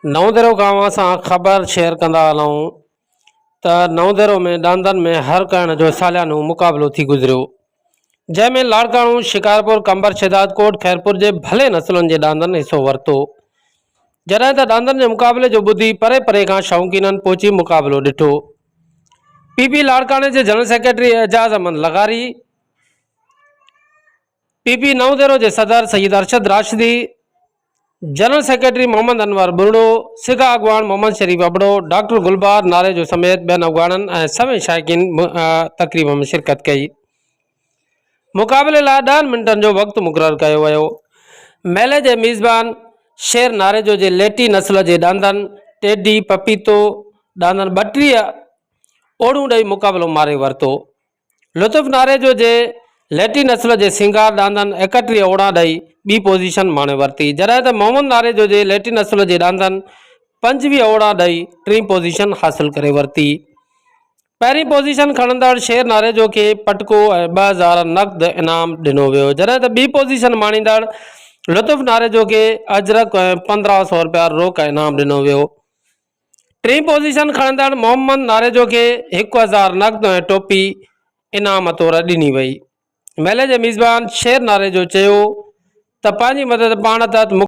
नवदेरो गांव सां ख़बर शेयर कंदा हलूं त नवदेरो में डांदन में हर करण जो सालियानो मुक़ाबलो थी गुज़रियो, जंहिंमें लाड़काणू, शिकारपुर, कंबर, शिदातकोट, खैरपुर जे भले नसलुनि जे डांदन हिसो वरितो। जॾहिं त डांदन जे मुक़ाबले जो ॿुधी परे परे खां शौक़ीननि पहुची मुक़ाबलो ॾिठो। पीपी लाड़काणे जे जनरल सेक्रेटरी एजाज़ अहमद लगारी, पीपी नवदेरो जे सदर सईद अरशद राशिदी, जनरल सेक्रेटरी मोहम्मद अनवर बुरड़ो, सिगा अॻवान मोहम्मद शरीफ अबड़ो, डॉक्टर गुलबार नारे जो समेत ॿियनि अॻवाननि ऐं सभई शाइक़ीन तक़रीब में शिरकत कई। मुक़ाबले लाइ 10 मिंटनि जो वक़्तु मुक़ररु कयो वियो। मेले जे मेज़बान शेर नारे जो जे लेटी नस्ल जे डांदन टेडी पपीतो डांदन 32 ओड़ूं ॾेई मुक़ाबलो मारे वरितो। लुत्फ़ नारे जो जे लेटी नस्ल जे सिंगार डांदन 31 ओड़ा ॾेई ॿी पोज़ीशन माणे वरिती, जॾहिं त मोहम्मद नारे जो जे लेटी नस्ल जे डांदन 25 ओड़ा ॾेई 3 पोज़ीशन हासिल करे वरिती। पहिरीं पोज़ीशन खणंदड़ शेर नारे जो खे पटको ऐं 2000 नक़द इनाम ॾिनो वियो, जॾहिं त ॿी पोज़ीशन माणींदड़ लुत्फ़ नारे जो खे अजरक ऐं 1500 रुपया रोक इनाम ॾिनो वियो। टीं पोज़ीशन खणंदड़ मोहम्मद नारे जो खे 1000 नक़द ऐं टोपी इनाम तौरु ॾिनी वई। मेले जे मेज़बान शेर नारे जो चयो त पंहिंजी मदद पाण तहत